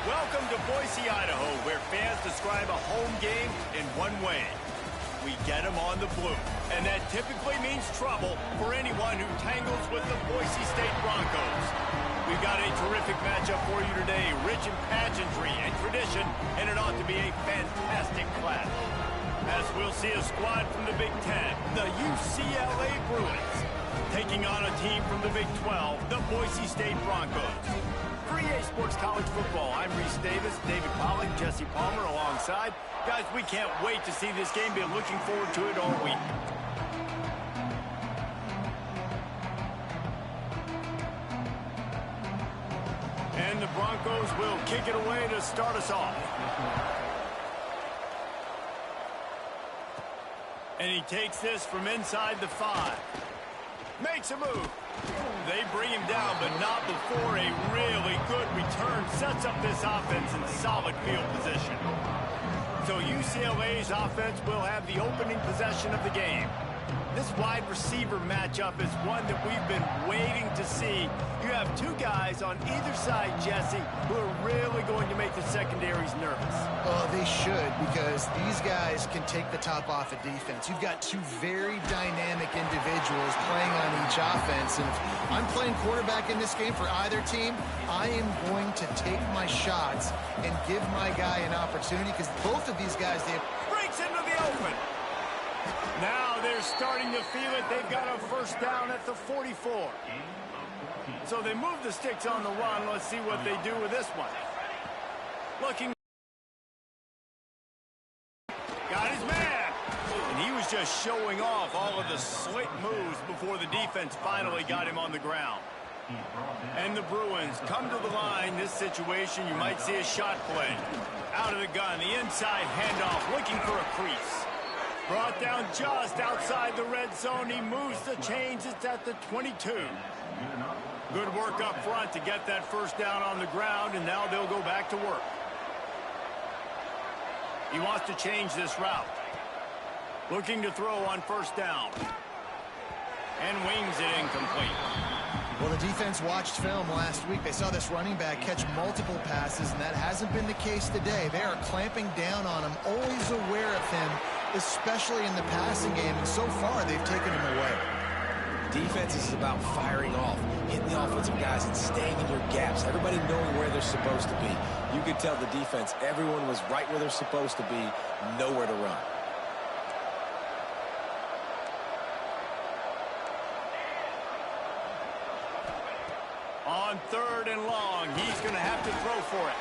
Welcome to Boise, Idaho, where fans describe a home game in one way. We get them on the blue, and that typically means trouble for anyone who tangles with the Boise State Broncos. We've got a terrific matchup for you today, rich in pageantry and tradition, and it ought to be a fantastic clash. As we'll see a squad from the Big Ten, the UCLA Bruins, taking on a team from the Big 12, the Boise State Broncos. For EA Sports College Football, I'm Reese Davis, David Pollock, Jesse Palmer alongside. Guys, we can't wait to see this game. Been looking forward to it all week. And the Broncos will kick it away to start us off. And he takes this from inside the 5. Makes a move. They bring him down, but not before a really good return sets up this offense in solid field position. So UCLA's offense will have the opening possession of the game. This wide receiver matchup is one that we've been waiting to see. You have two guys on either side, Jesse, who are really going to make the secondaries nervous. Oh, they should, because these guys can take the top off of defense. You've got two very dynamic individuals playing on each offense, and if I'm playing quarterback in this game for either team, I am going to take my shots and give my guy an opportunity, because both of these guys, they breaks into the open. Now they're starting to feel it. They've got a first down at the 44. So they move the sticks on the run. Let's see what they do with this one. Looking. Got his man. And he was just showing off all of the slick moves before the defense finally got him on the ground. And the Bruins come to the line. This situation, you might see a shot play. Out of the gun, the inside handoff, looking for a crease. Brought down just outside the red zone. He moves the chains. It's at the 22. Good work up front to get that first down on the ground, and now they'll go back to work. He wants to change this route. Looking to throw on first down. And wings it incomplete. Well, the defense watched film last week. They saw this running back catch multiple passes, and that hasn't been the case today. They are clamping down on him, always aware of him, especially in the passing game, and so far they've taken him away. Defense is about firing off, hitting the offensive guys and staying in your gaps, everybody knowing where they're supposed to be. You could tell the defense, everyone was right where they're supposed to be, nowhere to run. On 3rd and long, he's going to have to throw for it.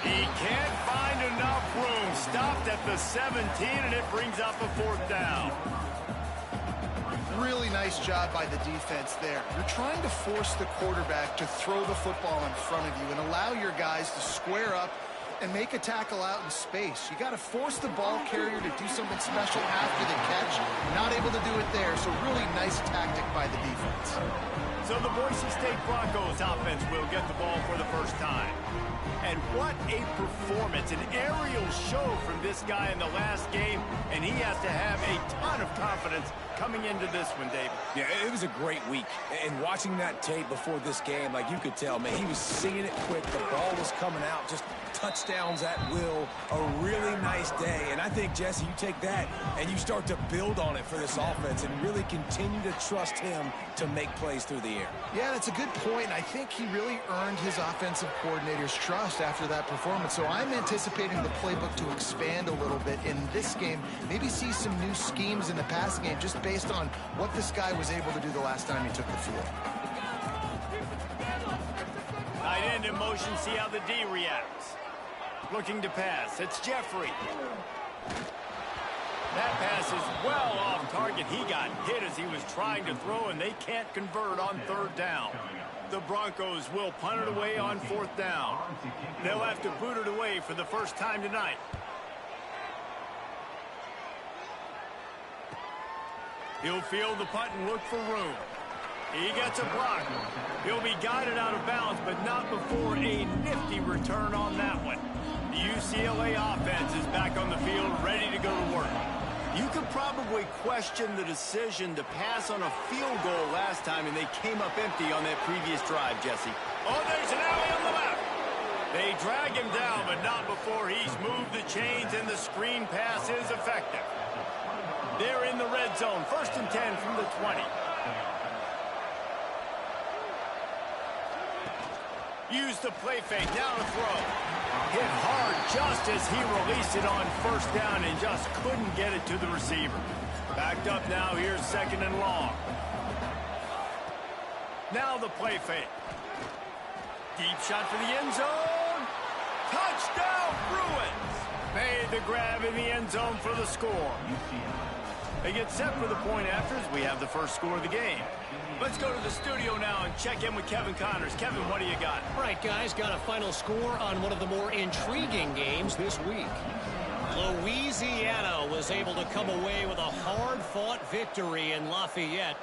He can't find enough room. Stopped at the 17, and it brings up a 4th down. Really nice job by the defense there. You're trying to force the quarterback to throw the football in front of you and allow your guys to square up and make a tackle out in space. You got to force the ball carrier to do something special after the catch. Not able to do it there, so really nice tactic by the defense. So the Boise State Broncos offense will get the ball for the first time. And what a performance, an aerial show from this guy in the last game, and he has to have a ton of confidence coming into this one, David. Yeah, it was a great week. And watching that tape before this game, like you could tell, man, he was singing it quick. The ball was coming out, just touchdowns at will. A really nice day. And I think, Jesse, you take that and you start to build on it for this offense and really continue to trust him to make plays through the air. Yeah, that's a good point. I think he really earned his offensive coordinator's trust after that performance. So I'm anticipating the playbook to expand a little bit in this game. Maybe see some new schemes in the passing game just based on what this guy was able to do the last time he took the field. Tight end in motion, see how the D reacts. Looking to pass, it's Jeffrey. That pass is well off target. He got hit as he was trying to throw, and they can't convert on 3rd down. The Broncos will punt it away on 4th down. They'll have to boot it away for the first time tonight. He'll field the punt and look for room. He gets a block. He'll be guided out of bounds, but not before a nifty return on that one. The UCLA offense is back on the field, ready to go to work. You could probably question the decision to pass on a field goal last time, and they came up empty on that previous drive, Jesse. Oh, there's an alley on the left. They drag him down, but not before he's moved the chains, and the screen pass is effective. They're in the red zone, 1st and 10 from the 20. Use the play fake, now to throw. Hit hard just as he released it on 1st down and just couldn't get it to the receiver. Backed up now, here's 2nd and long. Now the play fake. Deep shot for the end zone. Touchdown, Bruins! Made the grab in the end zone for the score. They get set for the point afters. We have the first score of the game. Let's go to the studio now and check in with Kevin Connors. Kevin, what do you got? All right, guys, got a final score on one of the more intriguing games this week. Louisiana was able to come away with a hard-fought victory in Lafayette.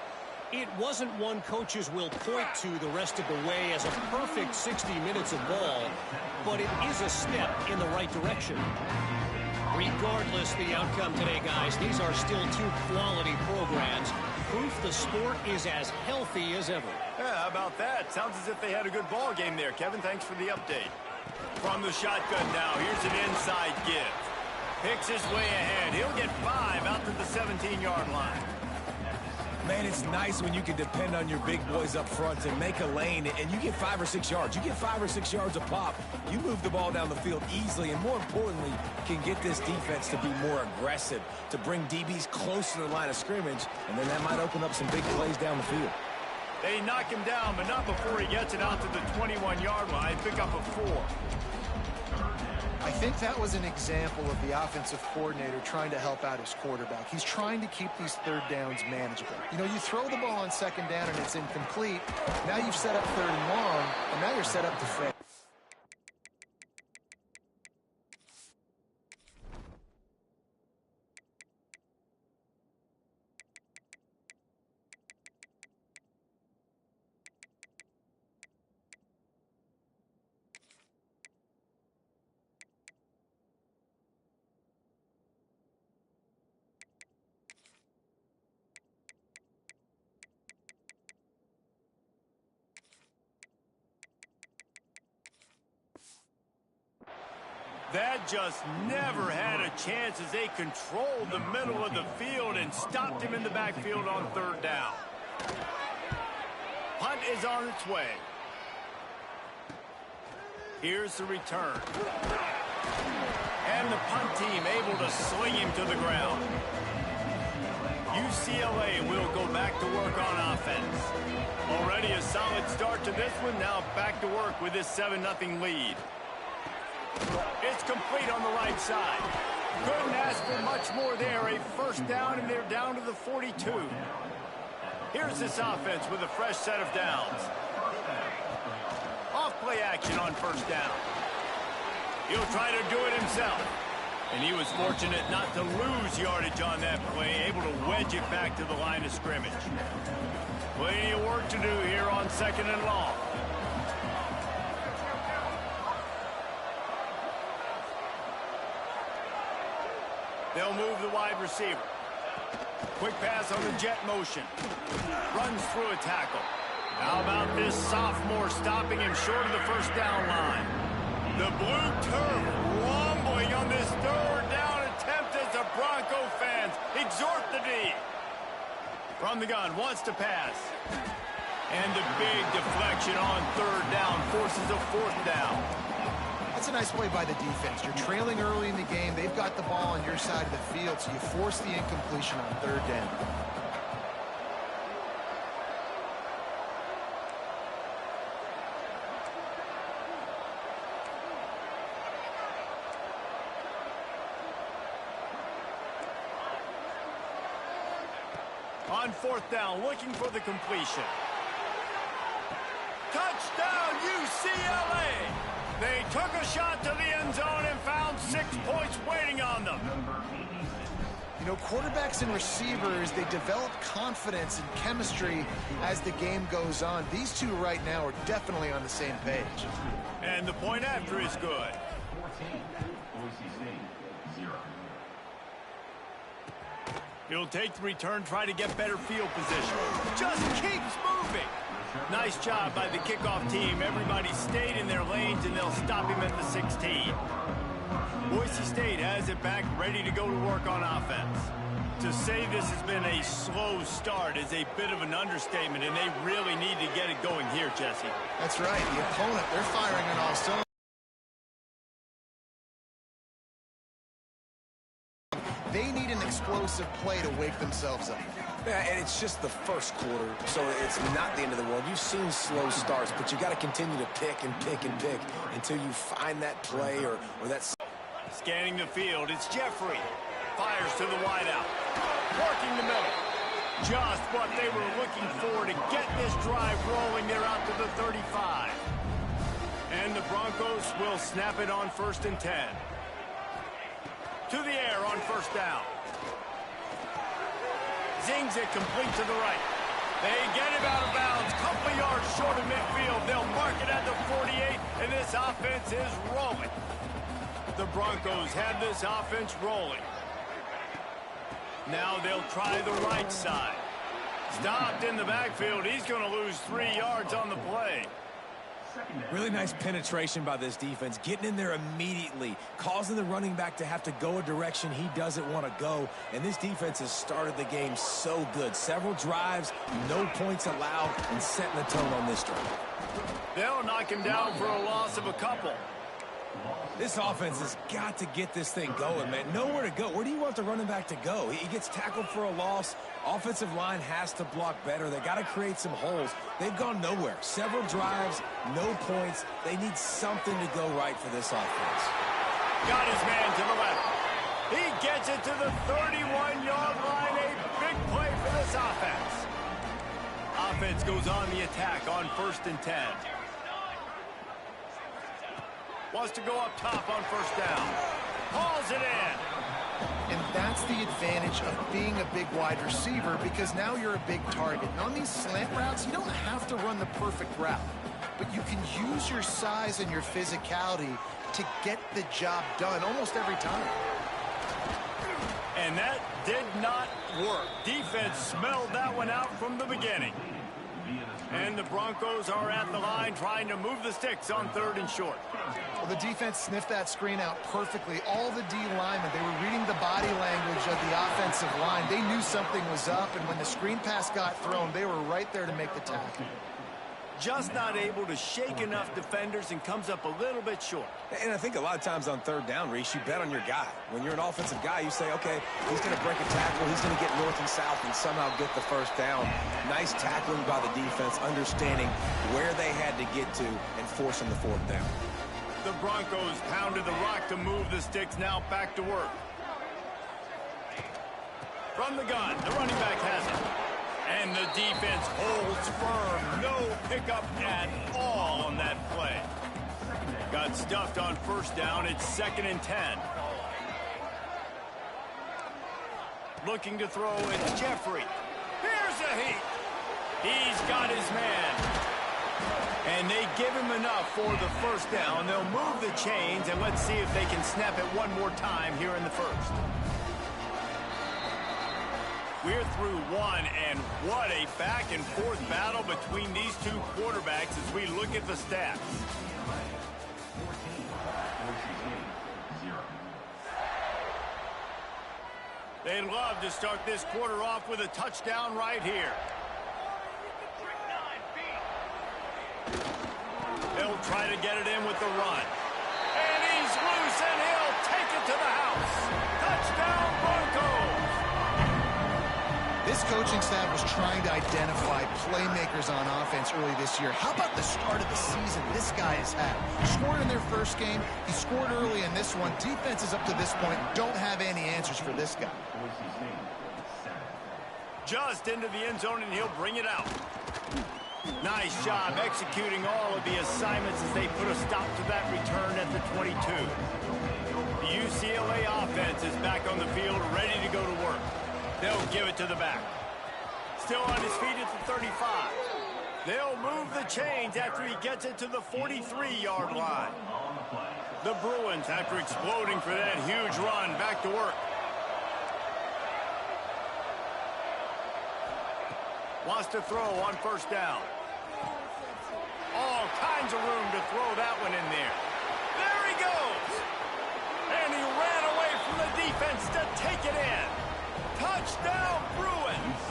It wasn't one coaches will point to the rest of the way as a perfect 60 minutes of ball, but it is a step in the right direction. Regardless the outcome today, guys, these are still two quality programs. Proof the sport is as healthy as ever. Yeah, how about that? Sounds as if they had a good ball game there. Kevin, thanks for the update. From the shotgun now, here's an inside give. Picks his way ahead. He'll get 5 out to the 17-yard line. Man, it's nice when you can depend on your big boys up front and make a lane, and you get 5 or 6 yards. You get 5 or 6 yards a pop. You move the ball down the field easily, and more importantly, can get this defense to be more aggressive, to bring DBs close to the line of scrimmage, and then that might open up some big plays down the field. They knock him down, but not before he gets it out to the 21-yard line. Pick up a 4. I think that was an example of the offensive coordinator trying to help out his quarterback. He's trying to keep these 3rd downs manageable. You know, you throw the ball on 2nd down and it's incomplete. Now you've set up 3rd and long, and now you're set up to fail. That just never had a chance as they controlled the middle of the field and stopped him in the backfield on 3rd down. Punt is on its way. Here's the return. And the punt team able to sling him to the ground. UCLA will go back to work on offense. Already a solid start to this one. Now back to work with this 7-0 lead. It's complete on the right side. Couldn't ask for much more there. A 1st down, and they're down to the 42. Here's this offense with a fresh set of downs. Off-play action on 1st down. He'll try to do it himself. And he was fortunate not to lose yardage on that play, able to wedge it back to the line of scrimmage. Plenty of work to do here on 2nd and long. They'll move the wide receiver. Quick pass on the jet motion. Runs through a tackle. How about this sophomore stopping him short of the 1st down line? The blue turf rumbling on this 3rd down attempt as the Bronco fans exhort the D. From the gun, wants to pass. And the big deflection on 3rd down forces a 4th down. That's a nice play by the defense. You're trailing early in the game. They've got the ball on your side of the field, so you force the incompletion on 3rd down. On 4th down, looking for the completion. Touchdown, UCLA! They took a shot to the end zone and found 6 points waiting on them. You know, quarterbacks and receivers, they develop confidence and chemistry as the game goes on. These two right now are definitely on the same page. And the point after is good. 14, Boise State, 0. He'll take the return, try to get better field position. Just keeps moving. Nice job by the kickoff team. Everybody stayed in their lanes, and they'll stop him at the 16. Boise State has it back, ready to go to work on offense. To say this has been a slow start is a bit of an understatement, and they really need to get it going here, Jesse. That's right. The opponent, they're firing on all cylinders. They need an explosive play to wake themselves up. Yeah, and it's just the first quarter, so it's not the end of the world. You've seen slow starts, but you got to continue to pick and pick and pick until you find that play or that. Scanning the field, it's Jeffrey. Fires to the wideout. Working the middle. Just what they were looking for to get this drive rolling. They're out to the 35. And the Broncos will snap it on 1st and 10. To the air on 1st down. Zings it complete to the right. They get him out of bounds. Couple yards short of midfield. They'll mark it at the 48, and this offense is rolling. The Broncos have this offense rolling. Now they'll try the right side. Stopped in the backfield. He's going to lose 3 yards on the play. Really nice penetration by this defense, getting in there immediately, causing the running back to have to go a direction he doesn't want to go. And this defense has started the game so good. Several drives, no points allowed, and setting the tone on this drive. They'll knock him down for a loss of a couple. This offense has got to get this thing going, man. Nowhere to go. Where do you want the running back to go? He gets tackled for a loss. Offensive line has to block better. They got to create some holes. They've gone nowhere. Several drives, no points. They need something to go right for this offense. Got his man to the left. He gets it to the 31-yard line. A big play for this offense. Offense goes on the attack on 1st and 10. Wants to go up top on 1st down. Hauls it in. And that's the advantage of being a big wide receiver, because now you're a big target. And on these slant routes, you don't have to run the perfect route, but you can use your size and your physicality to get the job done almost every time. And that did not work. Defense smelled that one out from the beginning. And the Broncos are at the line trying to move the sticks on 3rd and short. Well, the defense sniffed that screen out perfectly. All the D linemen, they were reading the body language of the offensive line. They knew something was up, and when the screen pass got thrown, they were right there to make the tackle. Just not able to shake enough defenders and comes up a little bit short. And I think a lot of times on 3rd down, Reese, you bet on your guy. When you're an offensive guy, you say, okay, he's going to break a tackle. He's going to get north and south and somehow get the 1st down. Nice tackling by the defense, understanding where they had to get to and forcing the 4th down. The Broncos pounded the rock to move the sticks, now back to work. From the gun, the running back has it. And the defense holds firm. No pickup at all on that play. Got stuffed on 1st down. It's 2nd and 10. Looking to throw, it's Jeffrey. Here's a heat. He's got his man. And they give him enough for the 1st down. They'll move the chains, and let's see if they can snap it one more time here in the 1st. We're through one, and what a back-and-forth battle between these two quarterbacks as we look at the stats. 0. They'd love to start this quarter off with a touchdown right here. They'll try to get it in with the run. And he's loose, and he'll take it to the house. Touchdown, Broncos! This coaching staff was trying to identify playmakers on offense early this year. How about the start of the season this guy has had? He scored in their 1st game. He scored early in this one. Defenses up to this point don't have any answers for this guy. Boise State 7. Just into the end zone, and he'll bring it out. Nice job executing all of the assignments as they put a stop to that return at the 22. The UCLA offense is back on the field, ready to go to work. They'll give it to the back. Still on his feet at the 35. They'll move the chains after he gets it to the 43-yard line. The Bruins, after exploding for that huge run, back to work. Wants to throw on 1st down. tons of room to throw that one in there. There he goes. And he ran away from the defense to take it in. Touchdown, Bruins.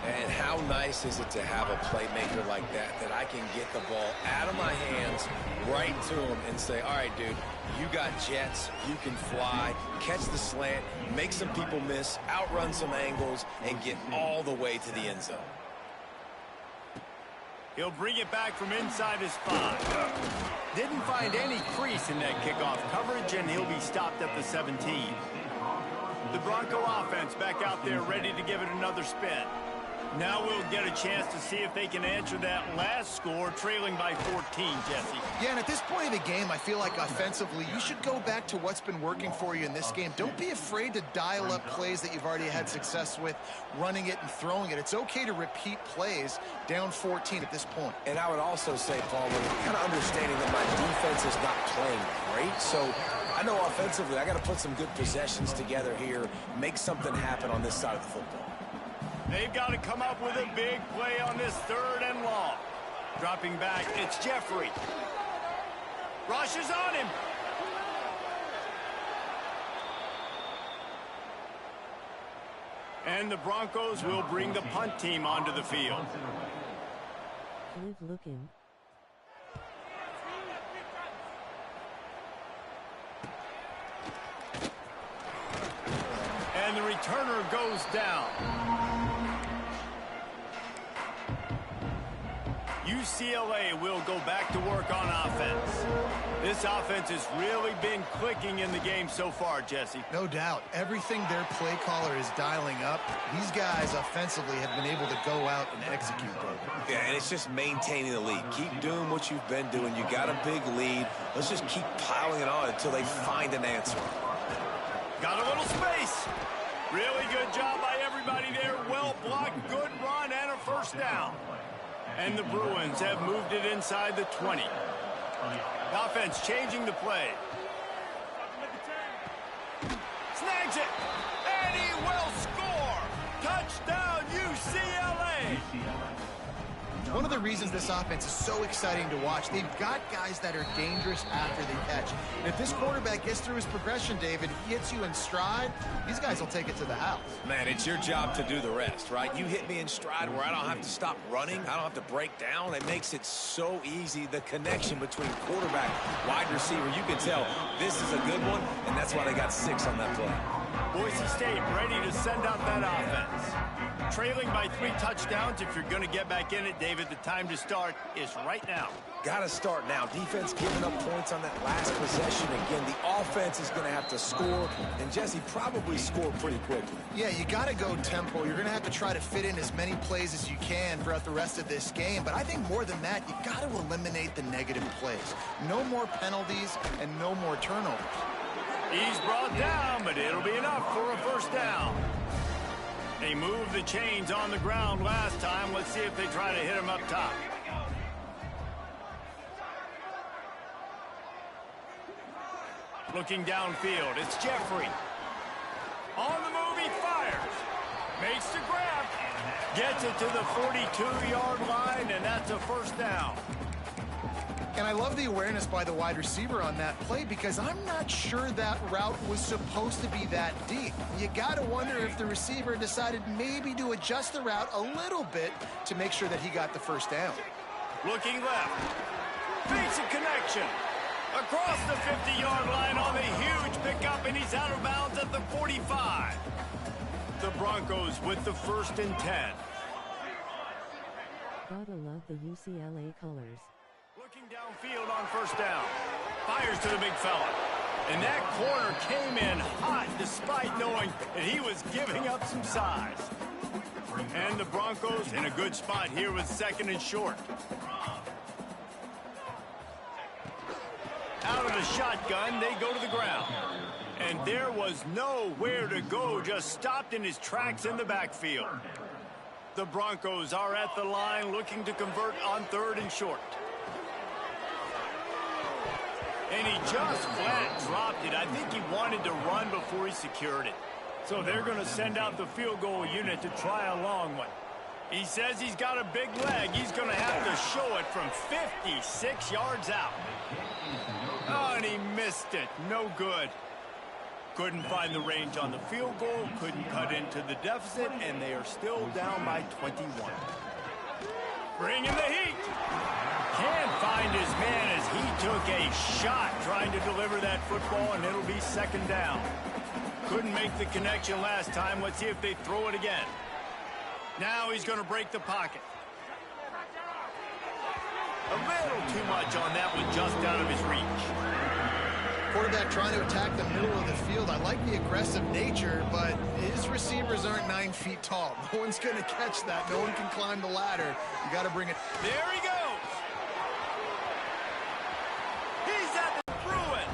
And how nice is it to have a playmaker like that I can get the ball out of my hands right to him and say, all right, dude, you got jets, you can fly, catch the slant, make some people miss, outrun some angles, and get all the way to the end zone. He'll bring it back from inside his 5. Didn't find any crease in that kickoff coverage, and he'll be stopped at the 17. The Bronco offense back out there ready to give it another spin. Now we'll get a chance to see if they can answer that last score, trailing by 14, Jesse. Yeah, and at this point of the game, I feel like offensively, you should go back to what's been working for you in this game. Don't be afraid to dial up plays that you've already had success with, running it and throwing it. It's okay to repeat plays down 14 at this point. And I would also say, Paul, kind of understanding that my defense is not playing great, so I know offensively I got to put some good possessions together here, make something happen on this side of the football. They've got to come up with a big play on this 3rd and long. Dropping back, it's Jeffrey. Rushes on him. And the Broncos will bring the punt team onto the field. Live looking. And the returner goes down. UCLA will go back to work on offense. This offense has really been clicking in the game so far, Jesse. No doubt. Everything their play caller is dialing up, these guys offensively have been able to go out and execute, David. Yeah, and it's just maintaining the lead. Keep doing what you've been doing. You got a big lead. Let's just keep piling it on until they find an answer. Got a little space. Really good job by everybody there. Well blocked, good run, and a first down. And the Bruins have moved it inside the 20. Offense changing the play. Snags it, and he will score. Touchdown, UCLA. One of the reasons this offense is so exciting to watch, they've got guys that are dangerous after they catch. And if this quarterback gets through his progression, David, he hits you in stride, these guys will take it to the house. Man, it's your job to do the rest, right? You hit me in stride where I don't have to stop running. I don't have to break down. It makes it so easy. The connection between quarterback, wide receiver, you can tell this is a good one, and that's why they got 6 on that play. Boise State ready to send out that offense. Trailing by 3 touchdowns. If you're going to get back in it, David, the time to start is right now. Got to start now. Defense giving up points on that last possession. Again, the offense is going to have to score, and Jesse probably score pretty quickly. Yeah, you got to go tempo. You're going to have to try to fit in as many plays as you can throughout the rest of this game. But I think more than that, you got to eliminate the negative plays. No more penalties and no more turnovers. He's brought down, but it'll be enough for a first down. They moved the chains on the ground last time. Let's see if they try to hit him up top. Looking downfield, it's Jeffrey. On the move, he fires. Makes the grab. Gets it to the 42-yard line, and that's a first down. And I love the awareness by the wide receiver on that play because I'm not sure that route was supposed to be that deep. You got to wonder if the receiver decided maybe to adjust the route a little bit to make sure that he got the first down. Looking left. Fakes a connection. Across the 50-yard line on the huge pickup, and he's out of bounds at the 45. The Broncos with the 1st and 10. Gotta love the UCLA colors. Looking downfield on first down. Fires to the big fella. And that corner came in hot despite knowing that he was giving up some size. And the Broncos in a good spot here with 2nd and short. Out of the shotgun, they go to the ground. And there was nowhere to go, just stopped in his tracks in the backfield. The Broncos are at the line looking to convert on 3rd and short. And he just flat dropped it. I think he wanted to run before he secured it. So they're going to send out the field goal unit to try a long one. He says he's got a big leg. He's going to have to show it from 56 yards out. Oh, and he missed it. No good. Couldn't find the range on the field goal, couldn't cut into the deficit, and they are still down by 21. Bringing the heat. Can't find his man as he took a shot trying to deliver that football, and it'll be second down. Couldn't make the connection last time. Let's see if they throw it again. Now he's going to break the pocket. A little too much on that one, just out of his reach. Quarterback trying to attack the middle of the field. I like the aggressive nature, but his receivers aren't 9 feet tall. No one's going to catch that. No one can climb the ladder. You got to bring it. There he goes. He's at the Bruins.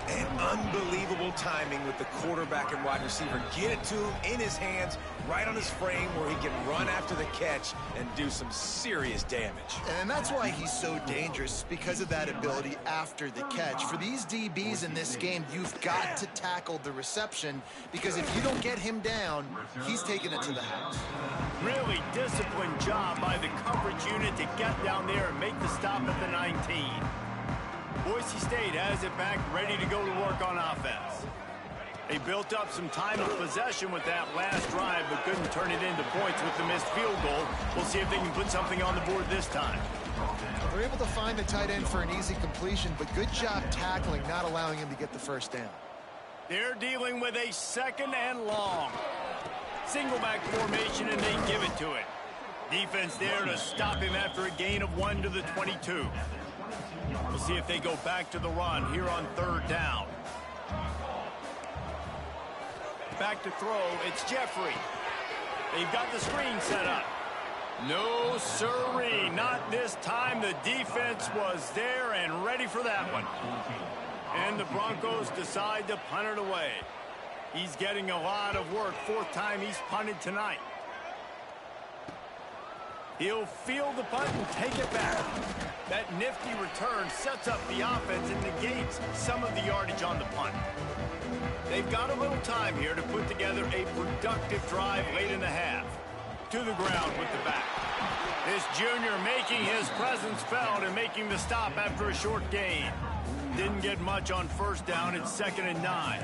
And unbelievable timing with the quarterback and wide receiver. Get it to him in his hands, right on his frame where he can run after the catch and do some serious damage. And that's why he's so dangerous, because of that ability after the catch. For these DBs in this game, you've got to tackle the reception, because if you don't get him down, he's taking it to the house. Really disciplined job by the coverage unit to get down there and make the stop at the 19. Boise State has it back, ready to go to work on offense. They built up some time of possession with that last drive, but couldn't turn it into points with the missed field goal. We'll see if they can put something on the board this time. They're able to find the tight end for an easy completion, but good job tackling, not allowing him to get the first down. They're dealing with a second and long. Single back formation, and they give it to it. Defense there to stop him after a gain of 1 to the 22. We'll see if they go back to the run here on third down. Back to throw, it's Jeffrey. They've got the screen set up. No sirree, not this time. The defense was there and ready for that one. And the Broncos decide to punt it away. He's getting a lot of work. 4th time he's punted tonight. He'll field the punt and take it back. That nifty return sets up the offense and negates some of the yardage on the punt. They've got a little time here to put together a productive drive late in the half. To the ground with the back. This junior making his presence felt and making the stop after a short gain. Didn't get much on first down. It's 2nd and 9.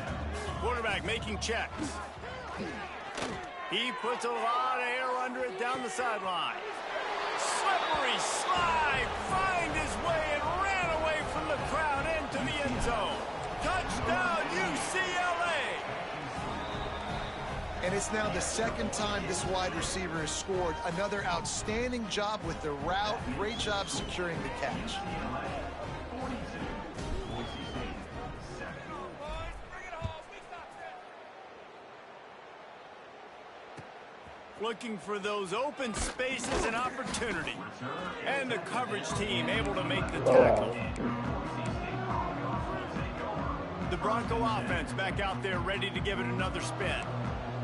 Quarterback making checks. He puts a lot of air under it down the sideline. Slippery slide, find his way and ran away from the crowd into the end zone. Touchdown, UCLA! And it's now the 2nd time this wide receiver has scored. Another outstanding job with the route. Great job securing the catch. Looking for those open spaces and opportunity. And the coverage team able to make the tackle. The Bronco offense back out there ready to give it another spin.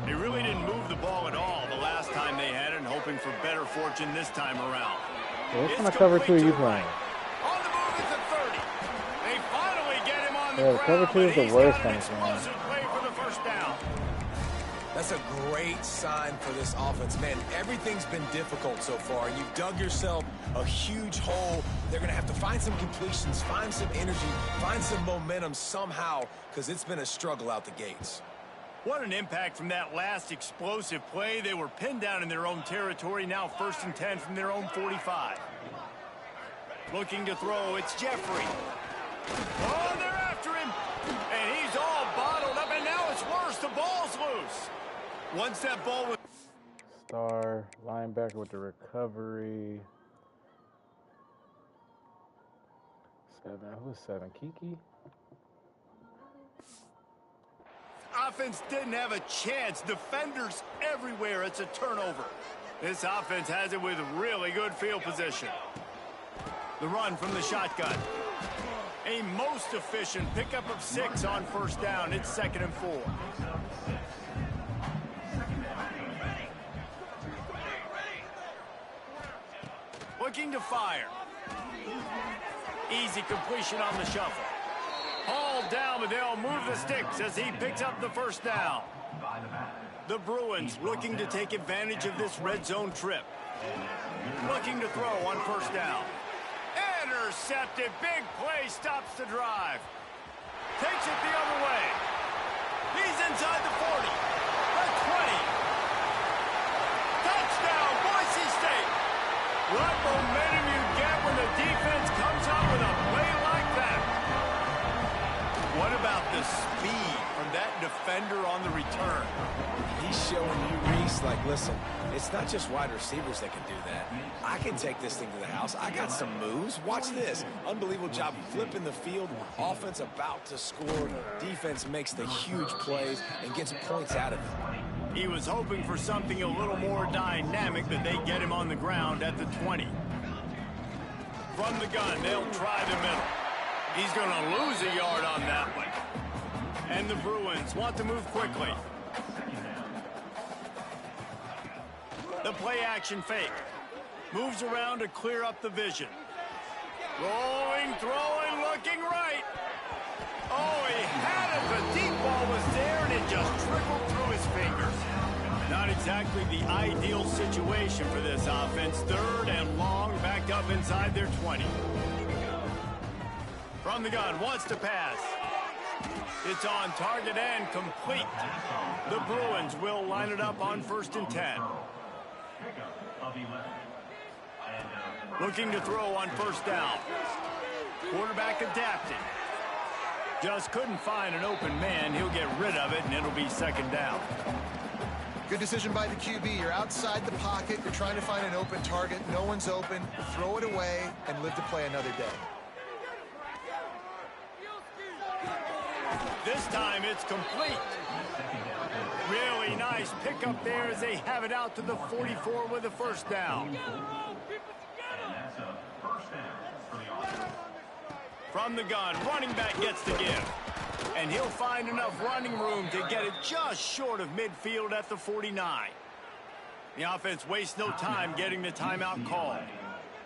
They really didn't move the ball at all the last time they had it, and hoping for better fortune this time around. What kind of cover 2 are you playing? On the move at the 30. They finally get him on the ground, cover 2 is the worst kind of thing. Explosive play for the first down. That's a great sign for this offense. Man, everything's been difficult so far. You've dug yourself a huge hole. They're going to have to find some completions, find some energy, find some momentum somehow, because it's been a struggle out the gates. What an impact from that last explosive play. They were pinned down in their own territory. Now 1st and 10 from their own 45. Looking to throw, it's Jeffrey. Oh, they're after him. And he's all bottled up, and now it's worse. The ball's loose. Once that ball was... Star linebacker with the recovery. 7. Who's 7? Kiki? Offense didn't have a chance. Defenders everywhere. It's a turnover. This offense has it with really good field position. The run from the shotgun. A most efficient pickup of 6 on first down. It's 2nd and 4. Looking to fire. Easy completion on the shuffle. Hauled down, but they'll move the sticks as he picks up the first down. The Bruins looking to take advantage of this red zone trip. Looking to throw on first down. Intercepted. Big play stops the drive. Takes it the other way. He's inside the 40. The 20. Touchdown, Boise State. What momentum you get when the defense comes up with a play like that. What about the speed from that defender on the return? He's showing you, Reese, like, listen, it's not just wide receivers that can do that. I can take this thing to the house. I got some moves. Watch this. Unbelievable job flipping the field. Offense about to score. Defense makes the huge plays and gets points out of it. He was hoping for something a little more dynamic, that they get him on the ground at the 20. From the gun, they'll try the middle. He's going to lose a yard on that one. And the Bruins want to move quickly. The play action fake. Moves around to clear up the vision. Rolling, throwing, looking right. Oh, he had it. The deep ball was there, and it just trickled through his fingers. Not exactly the ideal situation for this offense. Third and long, backed up inside their 20. From the gun, wants to pass. It's on target and complete. The Bruins will line it up on 1st and 10. Looking to throw on first down. Quarterback adapted. Just couldn't find an open man. He'll get rid of it, and it'll be 2nd down. Good decision by the QB. You're outside the pocket. You're trying to find an open target. No one's open. Throw it away and live to play another day. This time it's complete. Really nice pickup there as they have it out to the 44 with a first down. From the gun, running back gets the give. And he'll find enough running room to get it just short of midfield at the 49. The offense wastes no time getting the timeout called.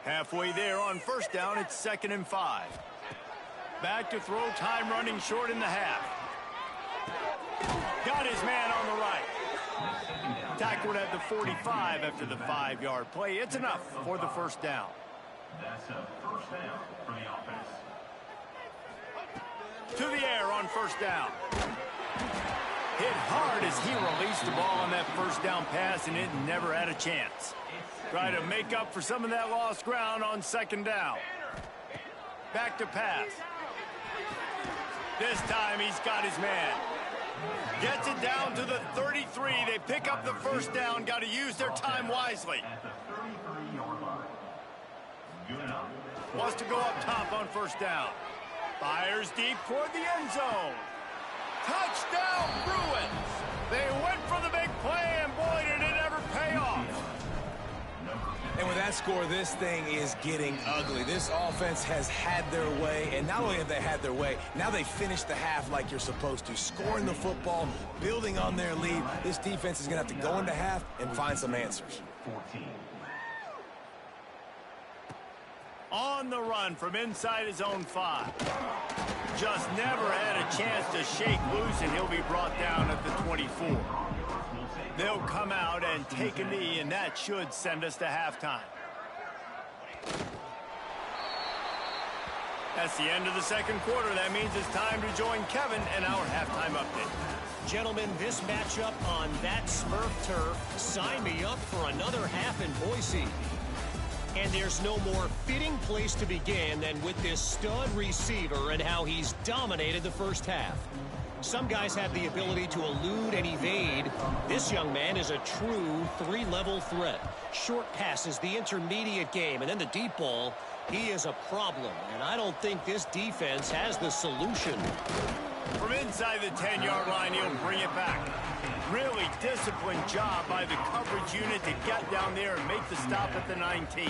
Halfway there on first down, it's 2nd and 5. Back to throw, time running short in the half. Got his man on the right. Tackled at the 45 after the 5-yard play. It's enough for the first down. That's a first down for the offense. To the air on first down. Hit hard as he released the ball on that first down pass, and it never had a chance. Try to make up for some of that lost ground on 2nd down. Back to pass. This time he's got his man. Gets it down to the 33. They pick up the first down. Got to use their time wisely. At the 33-yard line. Good enough. Wants to go up top on first down. Fires deep toward the end zone. Touchdown, Bruins. They went for the big play, and boy, did it ever pay off. And with that score, this thing is getting ugly. This offense has had their way, and not only have they had their way, now they finished the half like you're supposed to, scoring the football, building on their lead. This defense is going to have to go into half and find some answers. 14. On the run from inside his own 5. Just never had a chance to shake loose, and he'll be brought down at the 24. They'll come out and take a knee, and that should send us to halftime. That's the end of the 2nd quarter. That means it's time to join Kevin in our halftime update. Gentlemen, this matchup on that Smurf turf, sign me up for another half in Boise. And there's no more fitting place to begin than with this stud receiver and how he's dominated the first half. Some guys have the ability to elude and evade. This young man is a true 3-level threat. Short passes, the intermediate game, and then the deep ball. He is a problem, and I don't think this defense has the solution. From inside the 10-yard line, he'll bring it back. Really disciplined job by the coverage unit to get down there and make the stop at the 19.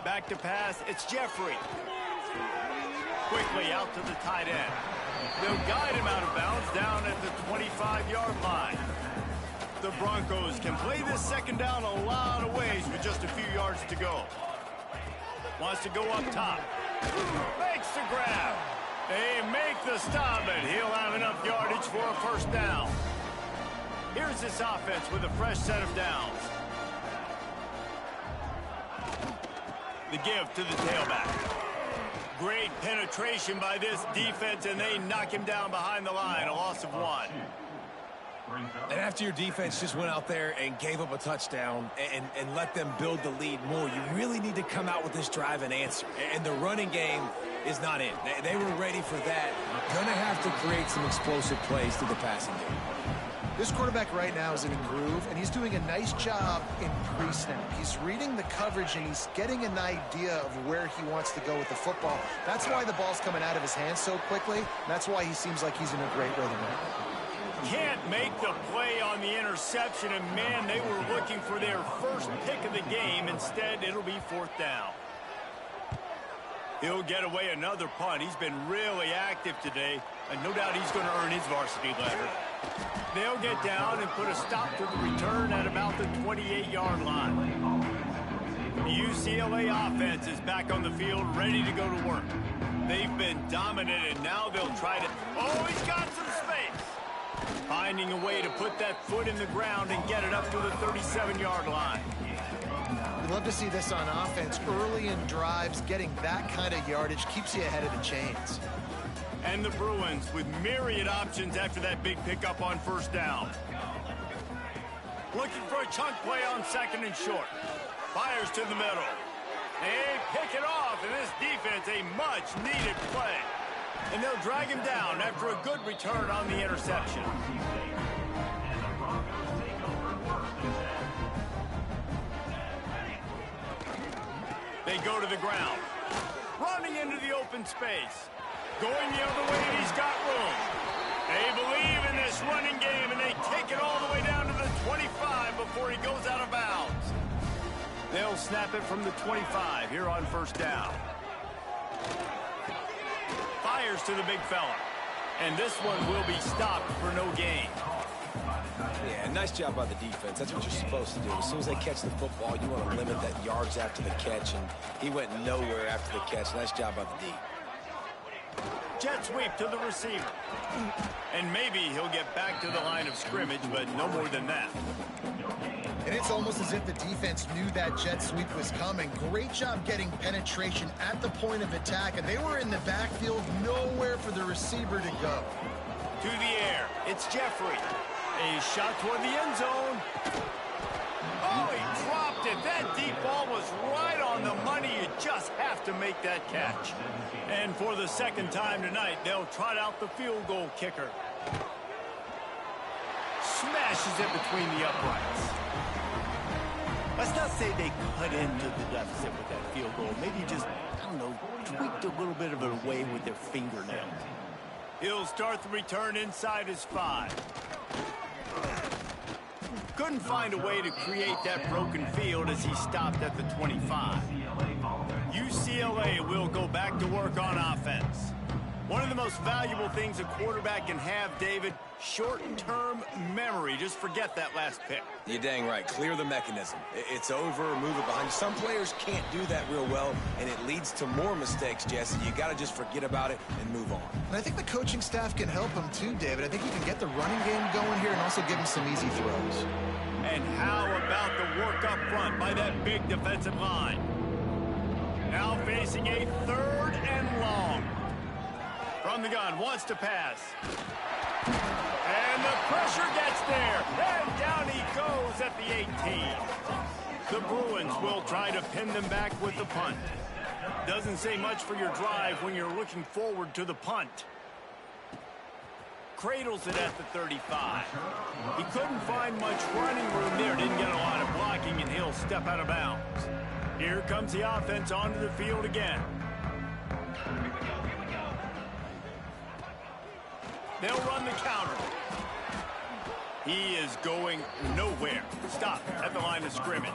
Back to pass, it's Jeffrey. Quickly out to the tight end. They'll guide him out of bounds down at the 25-yard line. The Broncos can play this 2nd down a lot of ways with just a few yards to go. Wants to go up top. Makes the grab. They make the stop, and he'll have enough yardage for a first down. Here's this offense with a fresh set of downs. The give to the tailback. Great penetration by this defense, and they knock him down behind the line, a loss of 1. And after your defense just went out there and gave up a touchdown and let them build the lead more, you really need to come out with this drive and answer. And the running game is not in. They were ready for that. Going to have to create some explosive plays through the passing game. This quarterback right now is in a groove, and he's doing a nice job in pre-snap. He's reading the coverage, and he's getting an idea of where he wants to go with the football. That's why the ball's coming out of his hands so quickly. That's why he seems like he's in a great rhythm. Can't make the play on the interception, and man, they were looking for their first pick of the game. Instead, it'll be 4th down. He'll get away another punt. He's been really active today, and no doubt he's going to earn his varsity letter. They'll get down and put a stop to the return at about the 28-yard line. The UCLA offense is back on the field, ready to go to work. They've been dominant, and now they'll try to... Oh, he's got some space! Finding a way to put that foot in the ground and get it up to the 37-yard line. We'd love to see this on offense. Early in drives, getting that kind of yardage keeps you ahead of the chains. And the Bruins with myriad options after that big pickup on first down. Looking for a chunk play on 2nd and short. Fires to the middle. They pick it off, and this defense a much-needed play. And they'll drag him down after a good return on the interception. They go to the ground. Running into the open space. Going the other way, and he's got room. They believe in this running game, and they take it all the way down to the 25 before he goes out of bounds. They'll snap it from the 25 here on first down. Fires to the big fella. And this one will be stopped for no gain. Yeah, nice job by the defense. That's what you're supposed to do. As soon as they catch the football, you want to limit that yards after the catch, and he went nowhere after the catch. Nice job by the D. Jet sweep to the receiver. And maybe he'll get back to the line of scrimmage, but no more than that. And it's almost as if the defense knew that jet sweep was coming. Great job getting penetration at the point of attack, and they were in the backfield, nowhere for the receiver to go. To the air, it's Jeffrey. A shot toward the end zone. Oh, he dropped it. That deep ball was right on the money. You just have to make that catch. And for the 2nd time tonight, they'll trot out the field goal kicker. Smashes it between the uprights. Let's not say they cut into the deficit with that field goal. Maybe just, I don't know, tweaked a little bit of it away with their fingernails. He'll start the return inside his 5. Couldn't find a way to create that broken field as he stopped at the 25. UCLA will go back to work on offense. One of the most valuable things a quarterback can have, David, short-term memory. Just forget that last pick. You're dang right. Clear the mechanism. It's over, move it behind you. Some players can't do that real well, and it leads to more mistakes, Jesse. You got to just forget about it and move on. And I think the coaching staff can help him too, David. I think you can get the running game going here and also give him some easy throws. And how about the work up front by that big defensive line? Now facing a 3rd and long. From the gun, wants to pass. And the pressure gets there. And down he goes at the 18. The Bruins will try to pin them back with the punt. Doesn't say much for your drive when you're looking forward to the punt. Cradles it at the 35. He couldn't find much running room there. Didn't get a lot of blocking, and he'll step out of bounds. Here comes the offense onto the field again. They'll run the counter. He is going nowhere. Stop at the line of scrimmage.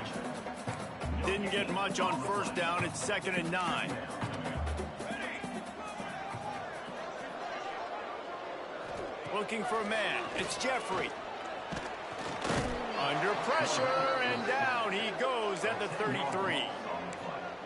Didn't get much on first down. It's 2nd and 9. Looking for a man. It's Jeffrey. Under pressure, and down he goes at the 33.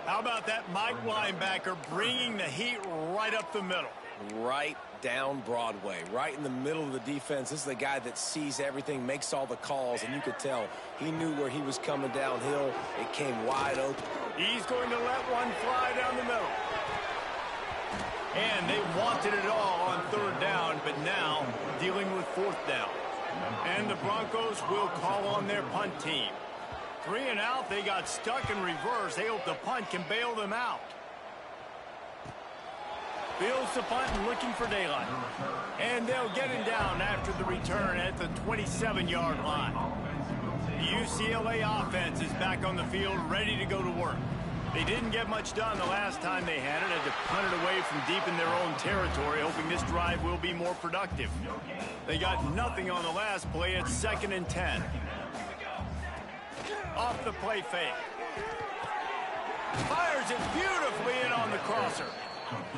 How about that Mike linebacker bringing the heat right up the middle? right down Broadway, right in the middle of the defense. This is the guy that sees everything, makes all the calls, and you could tell he knew where he was coming downhill. It came wide open. He's going to let one fly down the middle. And they wanted it all on third down, but now dealing with fourth down. And the Broncos will call on their punt team. 3 and out, they got stuck in reverse. They hope the punt can bail them out. Fields the punt and looking for daylight. And they'll get him down after the return at the 27-yard line. The UCLA offense is back on the field, ready to go to work. They didn't get much done the last time they had it. Had to punt it away from deep in their own territory, hoping this drive will be more productive. They got nothing on the last play at 2nd and 10. Off the play fake. Fires it beautifully in on the crosser.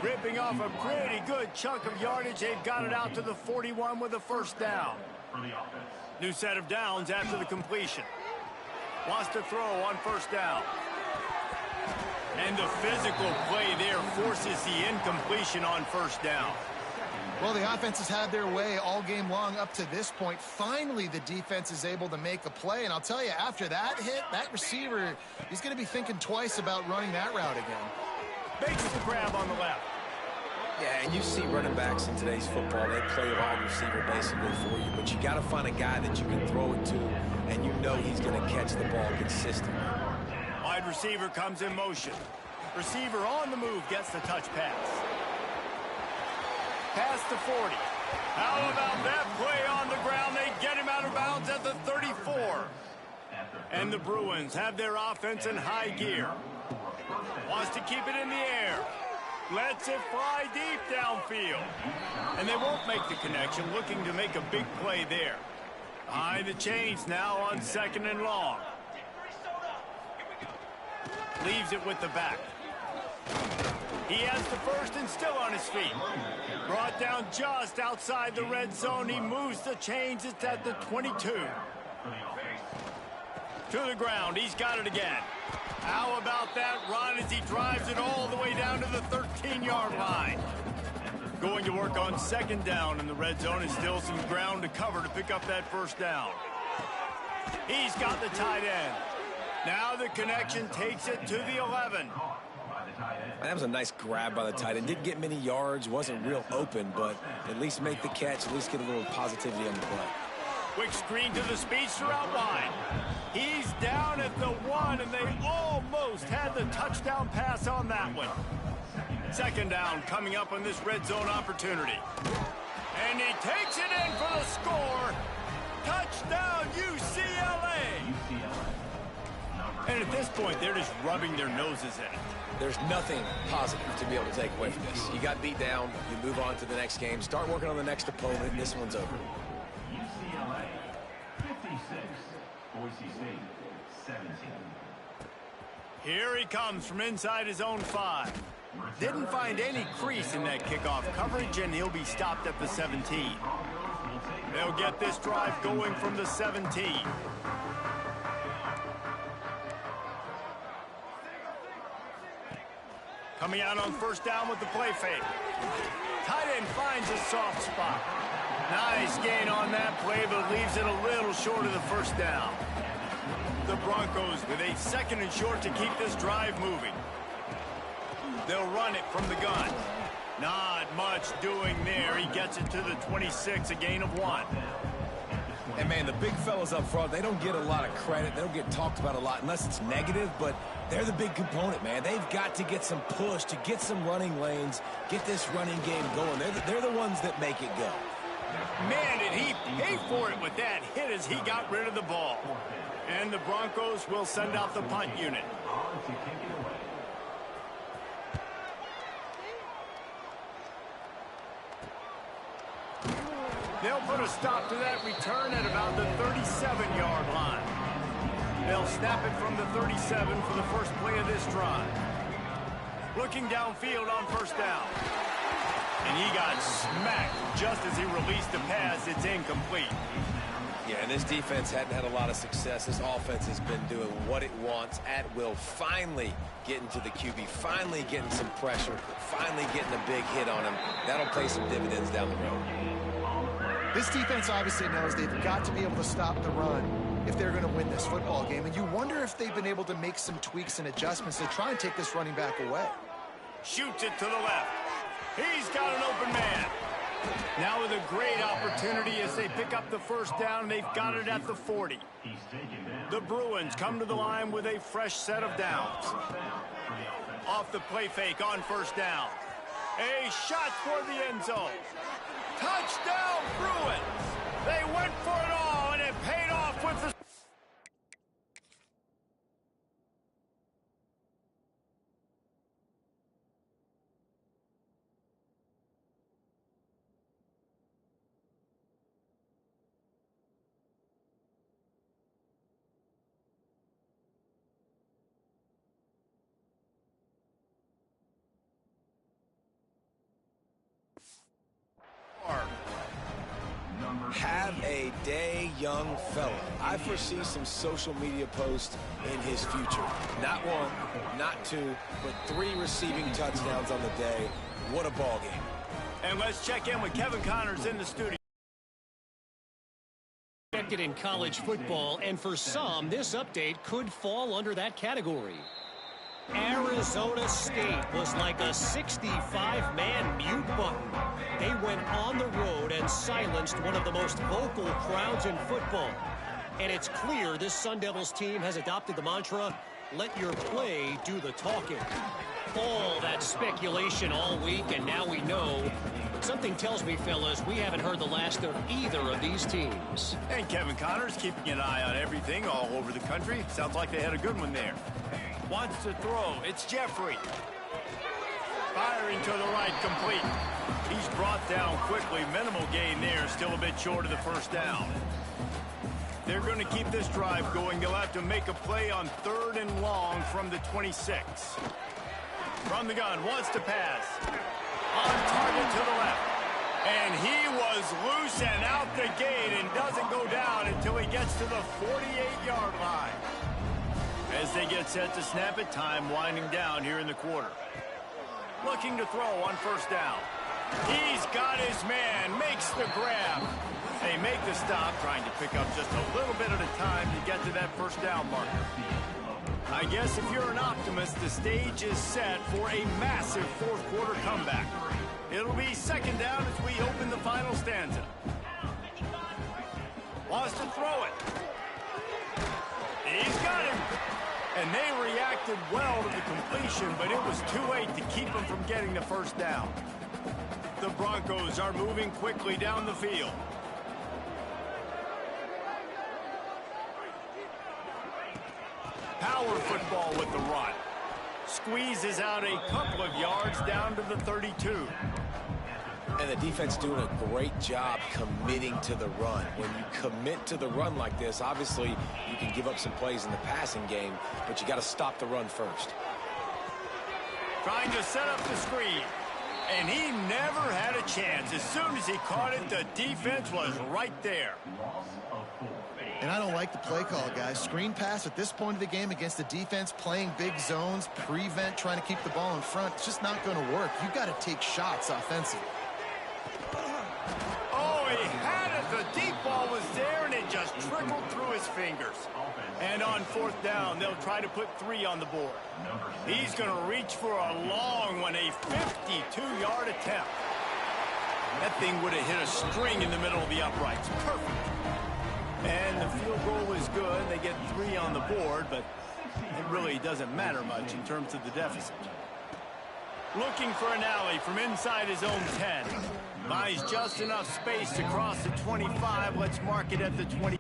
Ripping off a pretty good chunk of yardage. They've got it out to the 41 with a first down. New set of downs after the completion. Wants to throw on first down. And the physical play there forces the incompletion on first down. Well, the offense has had their way all game long up to this point. Finally, the defense is able to make a play. And I'll tell you, after that hit, that receiver, he's going to be thinking twice about running that route again. Makes the grab on the left. Yeah, and you see running backs in today's football, they play a wide receiver basically for you, but you got to find a guy that you can throw it to, and you know he's going to catch the ball consistently. Wide receiver comes in motion. Receiver on the move gets the touch pass. Past the 40. How about that play on the ground? They get him out of bounds at the 34. And the Bruins have their offense in high gear. Wants to keep it in the air. Lets it fly deep downfield. And they won't make the connection, looking to make a big play there. Behind the chains now on 2nd and long. Leaves it with the back. He has the first and still on his feet. Brought down just outside the red zone. He moves the chains. It's at the 22. To the ground. He's got it again. How about that run as he drives it all the way down to the 13-yard line? Going to work on 2nd down in the red zone, and still some ground to cover to pick up that first down. He's got the tight end. Now the connection takes it to the 11. That was a nice grab by the tight end. Didn't get many yards, wasn't real open, but at least make the catch, at least get a little positivity on the play. Quick screen to the speedster out wide. He's down at the 1, and they almost had the touchdown pass on that one. 2nd down coming up on this red zone opportunity. And he takes it in for the score. Touchdown, UCLA. And at this point, they're just rubbing their noses in it. There's nothing positive to be able to take away from this. You got beat down, you move on to the next game, start working on the next opponent, this one's over. UCLA 56, Boise State 17. Here he comes from inside his own 5. Didn't find any crease in that kickoff coverage, and he'll be stopped at the 17. They'll get this drive going from the 17. Coming out on first down with the play fake. Tight end finds a soft spot. Nice gain on that play, but leaves it a little short of the first down. The Broncos with a 2nd and short to keep this drive moving. They'll run it from the gun. Not much doing there. He gets it to the 26, a gain of 1. And, man, the big fellas up front, they don't get a lot of credit. They don't get talked about a lot unless it's negative, but they're the big component, man. They've got to get some push, to get some running lanes, get this running game going. They're the ones that make it go. Man, did he pay for it with that hit as he got rid of the ball. And the Broncos will send out the punt unit. They'll put a stop to that return at about the 37-yard line. They'll snap it from the 37 for the first play of this drive. Looking downfield on first down. And he got smacked just as he released the pass. It's incomplete. Yeah, and this defense hadn't had a lot of success. This offense has been doing what it wants at will. Finally getting to the QB, finally getting some pressure, finally getting a big hit on him. That'll pay some dividends down the road. This defense obviously knows they've got to be able to stop the run if they're going to win this football game. And you wonder if they've been able to make some tweaks and adjustments to try and take this running back away. Shoots it to the left. He's got an open man. Now with a great opportunity as they pick up the first down. They've got it at the 40. The Bruins come to the line with a fresh set of downs. Off the play fake on first down. A shot for the end zone. Touchdown, Bruins! They went for it all, and it paid off with the... Have a day, young fella. I foresee some social media posts in his future. Not one, not two, but 3 receiving touchdowns on the day. What a ball game. And let's check in with Kevin Connors in the studio. In college football, and for some, this update could fall under that category. Arizona State was like a 65-man mute button. They went on the road and silenced one of the most vocal crowds in football. And it's clear this Sun Devils team has adopted the mantra, let your play do the talking. All that speculation all week, and now we know. Something tells me, fellas, we haven't heard the last of either of these teams. And Kevin Connors keeping an eye on everything all over the country. Sounds like they had a good one there. Wants to throw. It's Jeffrey. Firing to the right, complete. He's brought down quickly. Minimal gain there. Still a bit short of the first down. They're going to keep this drive going. They'll have to make a play on 3rd and long from the 26. From the gun, wants to pass. On target to the left. And he was loose and out the gate and doesn't go down until he gets to the 48-yard line. As they get set to snap it, time winding down here in the quarter. Looking to throw on first down. He's got his man, makes the grab. They make the stop, trying to pick up just a little bit at a time to get to that first down marker. I guess if you're an optimist, the stage is set for a massive fourth quarter comeback. It'll be second down as we open the final stanza. Wants to throw it. He's got him. And they reacted well to the completion, but it was too late to keep him from getting the first down. The Broncos are moving quickly down the field. Power football with the run. Squeezes out a couple of yards down to the 32. And the defense doing a great job committing to the run. When you commit to the run like this, obviously you can give up some plays in the passing game, but you got to stop the run first. Trying to set up the screen. And he never had a chance. As soon as he caught it, the defense was right there. And I don't like the play call, guys. Screen pass at this point of the game against the defense, playing big zones, prevent, trying to keep the ball in front. It's just not going to work. You've got to take shots offensively. Oh, he had it. The deep ball was there, and it just trickled through his fingers. And on fourth down, they'll try to put 3 on the board. He's going to reach for a long one, a 52-yard attempt. That thing would have hit a string in the middle of the uprights. Perfect. And the field goal is good. They get 3 on the board, but it really doesn't matter much in terms of the deficit. Looking for an alley from inside his own 10. Buys just enough space to cross the 25. Let's mark it at the 20.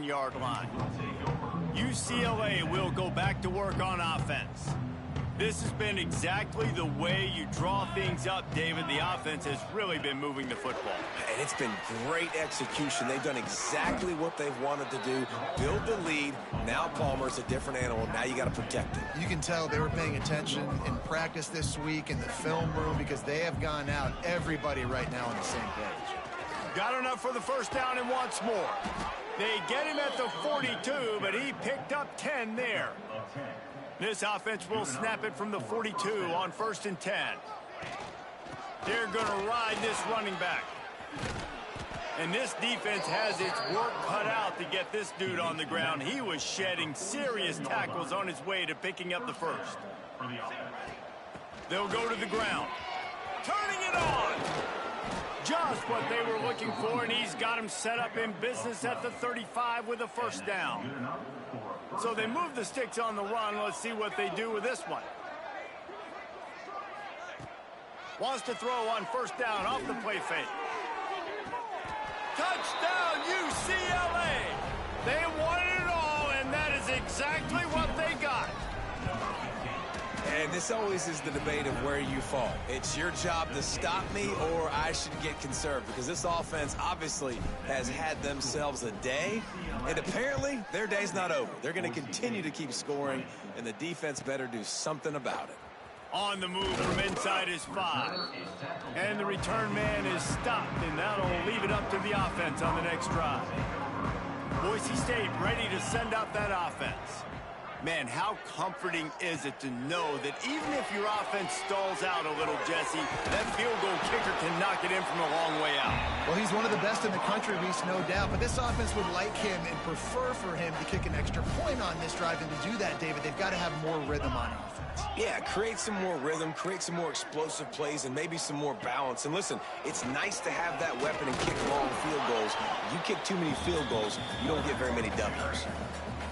Yard line. UCLA will go back to work on offense. This has been exactly the way you draw things up, David. The offense has really been moving the football. And it's been great execution. They've done exactly what they've wanted to do. Build the lead. Now Palmer's a different animal. Now you got to protect it. You can tell they were paying attention in practice this week in the film room because they have gone out, everybody right now on the same page. Got enough for the first down and wants more. They get him at the 42, but he picked up 10 there. This offense will snap it from the 42 on 1st and 10. They're going to ride this running back. And this defense has its work cut out to get this dude on the ground. He was shedding serious tackles on his way to picking up the first. They'll go to the ground. Turning it on. Just what they were looking for, and he's got him set up in business at the 35 with a first down. So they move the sticks on the run. Let's see what they do with this one. Wants to throw on 1st down off the play fake. Touchdown, UCLA! They wanted it all, and that is exactly what they got. And this always is the debate of where you fall. It's your job to stop me, or I should get conserved, because this offense obviously has had themselves a day, and apparently their day's not over. They're going to continue to keep scoring, and the defense better do something about it. On the move from inside is 5. And the return man is stopped, and that'll leave it up to the offense on the next drive. Boise State ready to send out that offense. Man, how comforting is it to know that even if your offense stalls out a little, Jesse, that field goal kicker can knock it in from a long way out. Well, he's one of the best in the country, Reese, no doubt. But this offense would like him and prefer for him to kick an extra point on this drive. And to do that, David, they've got to have more rhythm on offense. Yeah, create some more rhythm, create some more explosive plays, and maybe some more balance. And listen, it's nice to have that weapon and kick long field goals. You kick too many field goals, you don't get very many W's.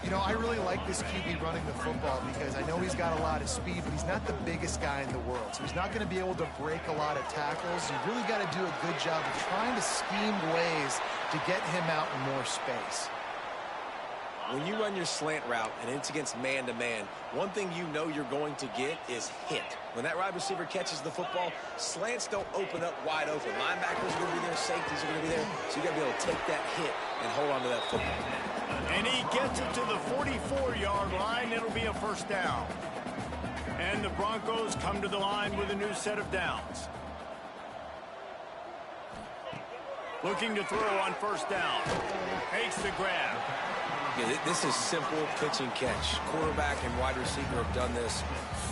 You know, I really like this QB running the football because I know he's got a lot of speed, but he's not the biggest guy in the world. So he's not going to be able to break a lot of tackles. You really got to do a good job of trying to scheme ways to get him out in more space. When you run your slant route and it's against man-to-man, one thing you know you're going to get is hit. When that wide receiver catches the football, slants don't open up wide open. Linebackers are going to be there, safeties are going to be there, so you got to be able to take that hit and hold on to that football. And he gets it to the 44-yard line. It'll be a first down. And the Broncos come to the line with a new set of downs. Looking to throw on 1st down. Takes the grab. Yeah, this is simple pitch and catch. Quarterback and wide receiver have done this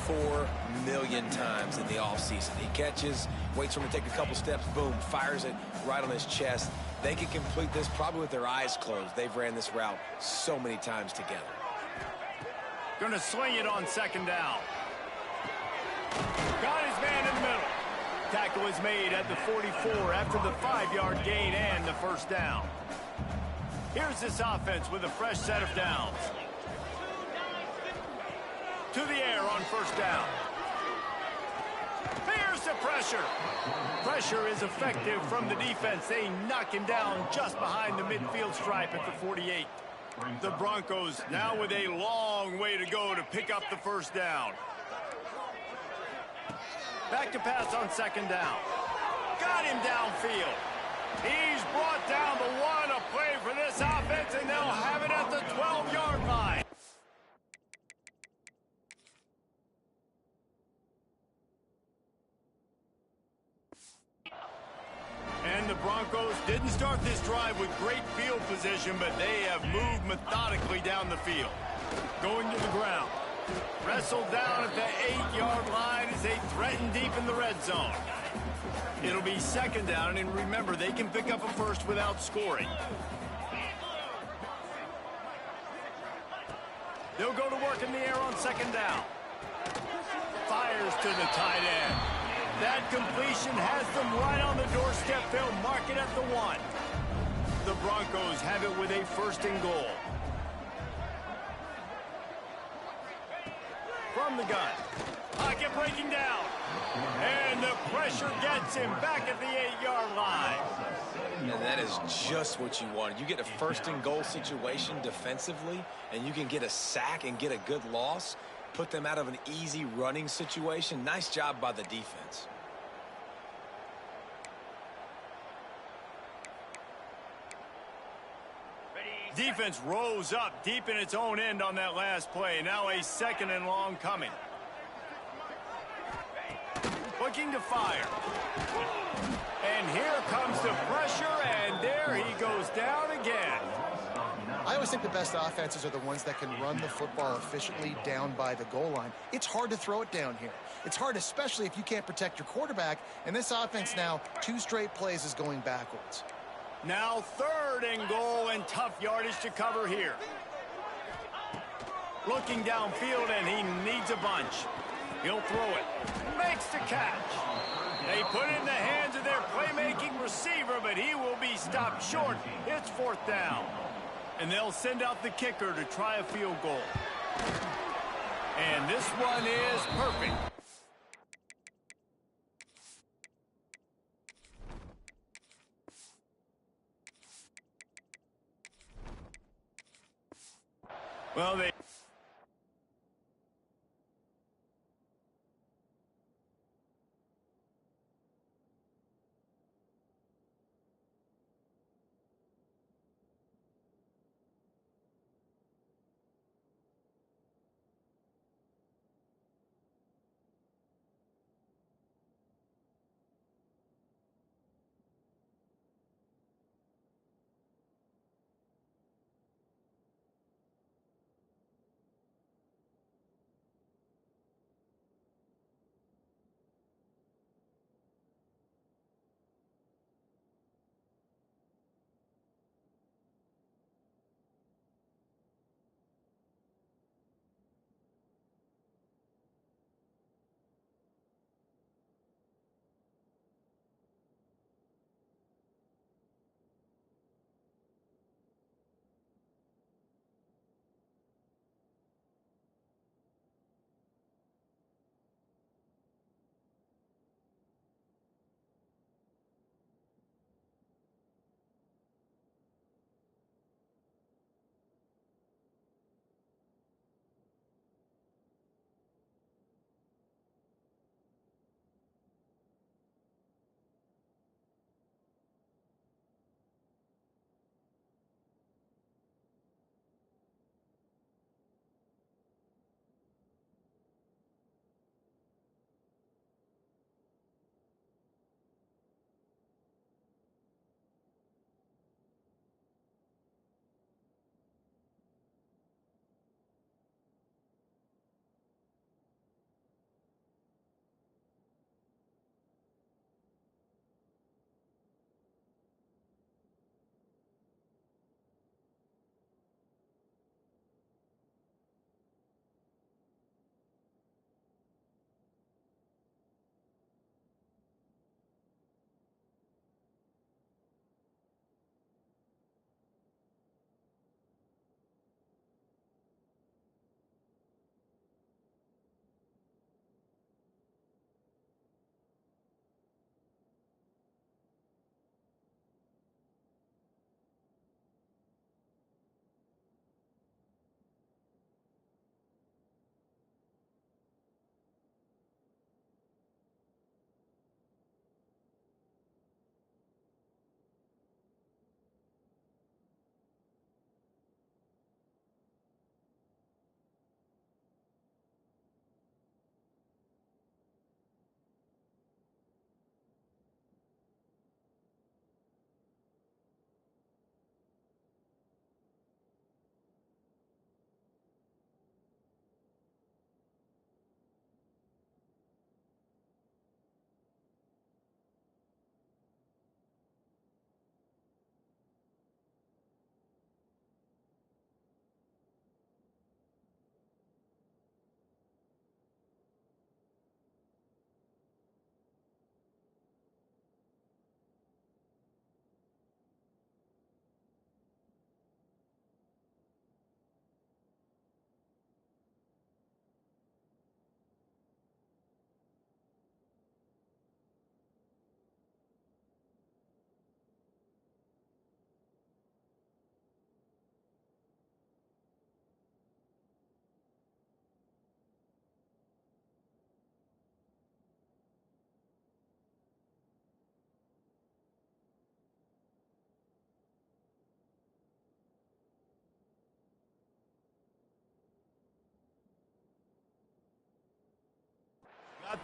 4 million times in the offseason. He catches, waits for him to take a couple steps, boom, fires it right on his chest. They can complete this probably with their eyes closed. They've ran this route so many times together. Going to swing it on 2nd down. Got his man in the middle. Tackle is made at the 44 after the 5-yard gain and the first down. Here's this offense with a fresh set of downs. To the air on 1st down. Here's the pressure. Pressure is effective from the defense. They knock him down just behind the midfield stripe at the 48. The Broncos now with a long way to go to pick up the first down. Back to pass on 2nd down. Got him downfield. He's brought down the 1, a play for this offense, and they'll have it at the 12-yard line. And the Broncos didn't start this drive with great field position, but they have moved methodically down the field. Going to the ground. Wrestled down at the 8-yard line as they threaten deep in the red zone. It'll be 2nd down, and remember, they can pick up a first without scoring. They'll go to work in the air on 2nd down. Fires to the tight end. That completion has them right on the doorstep. They'll mark it at the 1. The Broncos have it with a 1st and goal. From the gun. Pocket breaking down. And the pressure gets him back at the 8-yard line. And that is just what you want. You get a 1st and goal situation defensively, and you can get a sack and get a good loss. put them out of an easy running situation. Nice job by the defense. Defense rose up deep in its own end on that last play. Now a 2nd and long coming. Looking to fire. And here comes the pressure, and there he goes down again. I always think the best offenses are the ones that can run the football efficiently down by the goal line. It's hard to throw it down here. It's hard, especially if you can't protect your quarterback. And this offense now, 2 straight plays is going backwards. Now 3rd and goal, and tough yardage to cover here. Looking downfield, and he needs a bunch. He'll throw it. Makes the catch. They put it in the hands of their playmaking receiver, but he will be stopped short. It's 4th down. And they'll send out the kicker to try a field goal. And this one is perfect. Well, they...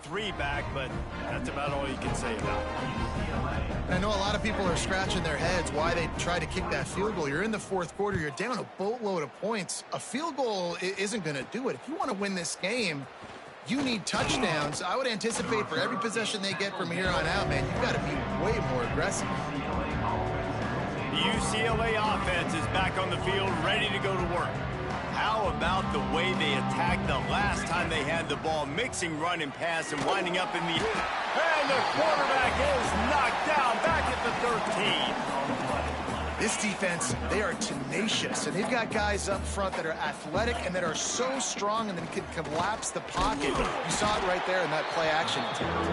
3 back, but that's about all you can say about it. I know a lot of people are scratching their heads why they try to kick that field goal. You're in the fourth quarter. You're down a boatload of points. A field goal isn't going to do it. If you want to win this game, you need touchdowns. I would anticipate for every possession they get from here on out, man, you've got to be way more aggressive. The UCLA offense is back on the field, ready to go to work. How about the way they attacked the last time they had the ball, mixing run and pass and winding up in the... And the quarterback is knocked down back at the 13. This defense, they are tenacious, and they've got guys up front that are athletic and that are so strong and then can collapse the pocket. You saw it right there in that play action attempt.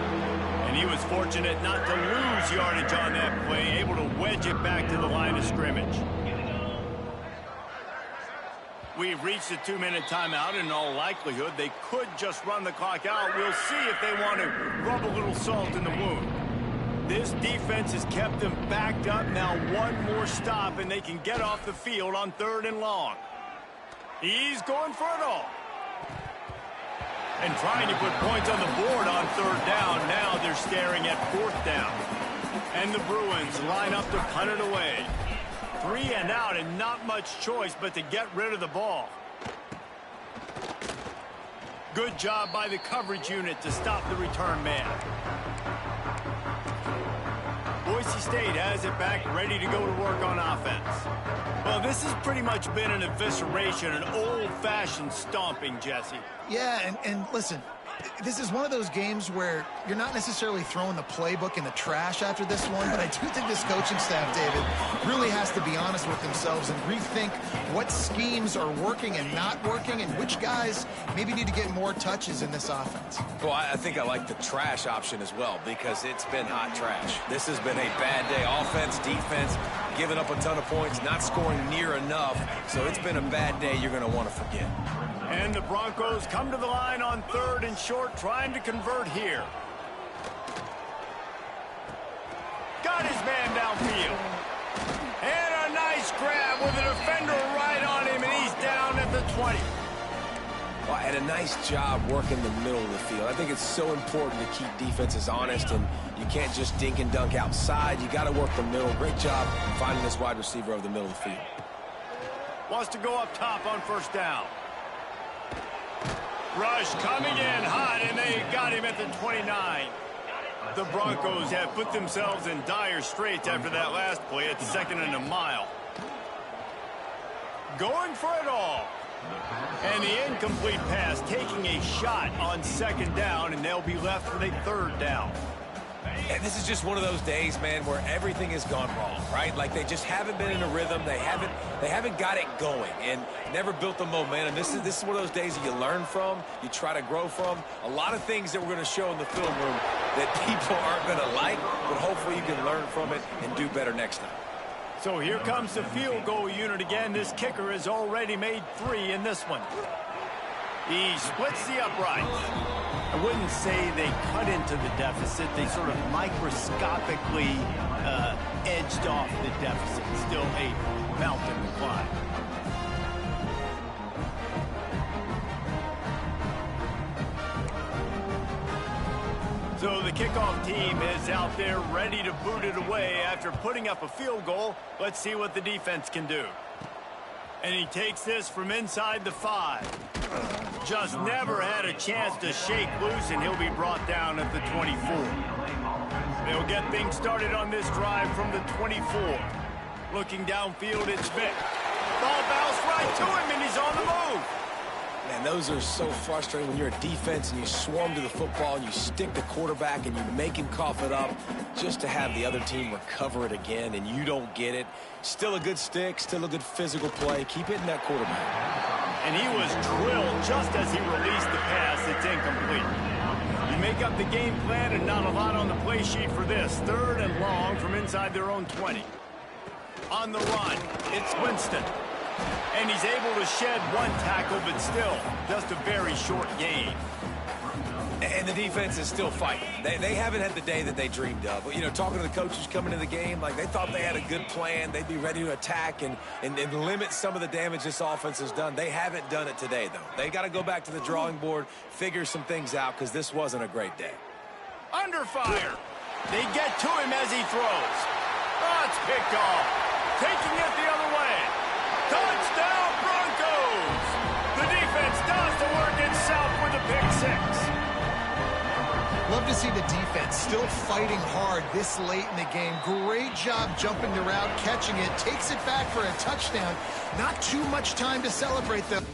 And he was fortunate not to lose yardage on that play, able to wedge it back to the line of scrimmage. We've reached a 2-minute timeout. In all likelihood, they could just run the clock out. We'll see if they want to rub a little salt in the wound. This defense has kept them backed up. Now one more stop, and they can get off the field on 3rd and long. He's going for it all. And trying to put points on the board on 3rd down. Now they're staring at 4th down. And the Bruins line up to punt it away. 3 and out, and not much choice but to get rid of the ball. Good job by the coverage unit to stop the return man. Boise State has it back, ready to go to work on offense. Well, this has pretty much been an evisceration, an old-fashioned stomping, Jesse. Yeah, and listen, this is one of those games where you're not necessarily throwing the playbook in the trash after this one, but I do think this coaching staff, David, really has to be honest with themselves and rethink what schemes are working and not working and which guys maybe need to get more touches in this offense. Well, I think I like the trash option as well because it's been hot trash. This has been a bad day. Offense, defense, giving up a ton of points, not scoring near enough. So it's been a bad day you're going to want to forget. And the Broncos come to the line on 3rd and short, trying to convert here. Got his man downfield. And a nice grab with a defender right on him, and he's down at the 20. Well, and a nice job working the middle of the field. I think it's so important to keep defenses honest, and you can't just dink and dunk outside. You got to work the middle. Great job finding this wide receiver over the middle of the field. Wants to go up top on 1st down. Rush coming in hot, and they got him at the 29. The Broncos have put themselves in dire straits after that last play. It's 2nd and a mile. Going for it all. And the incomplete pass, taking a shot on 2nd down, and they'll be left with a 3rd down. And this is just one of those days, man, where everything has gone wrong, right? Like they just haven't been in a rhythm. They haven't got it going and never built the momentum. This is one of those days that you learn from, you try to grow from. A lot of things that we're going to show in the film room that people aren't going to like, but hopefully you can learn from it and do better next time. So here comes the field goal unit again. This kicker has already made 3 in this one. He splits the uprights. I wouldn't say they cut into the deficit. They sort of microscopically edged off the deficit. Still a mountain to climb. So the kickoff team is out there ready to boot it away after putting up a field goal. Let's see what the defense can do. And he takes this from inside the 5. Just never had a chance to shake loose, and he'll be brought down at the 24. They'll get things started on this drive from the 24. Looking downfield, it's Vic. Ball bounced right to him, and he's on the move. Man, those are so frustrating when you're a defense and you swarm to the football and you stick the quarterback and you make him cough it up just to have the other team recover it again and you don't get it. Still a good stick, still a good physical play. Keep hitting that quarterback. And he was drilled just as he released the pass. It's incomplete. You make up the game plan and not a lot on the play sheet for this. 3rd and long from inside their own 20. On the run, it's Winston. And he's able to shed one tackle, but still just a very short gain. And the defense is still fighting. They haven't had the day that they dreamed of. You know, talking to the coaches coming into the game, like they thought they had a good plan. They'd be ready to attack and limit some of the damage this offense has done. They haven't done it today, though. They got to go back to the drawing board, figure some things out, because this wasn't a great day. Under fire. They get to him as he throws. Oh, it's picked off. Taking it the other way. Touchdown, Broncos. The defense does the work itself with a pick six. Love to see the defense still fighting hard this late in the game. Great job jumping the route, catching it, takes it back for a touchdown. Not too much time to celebrate, though.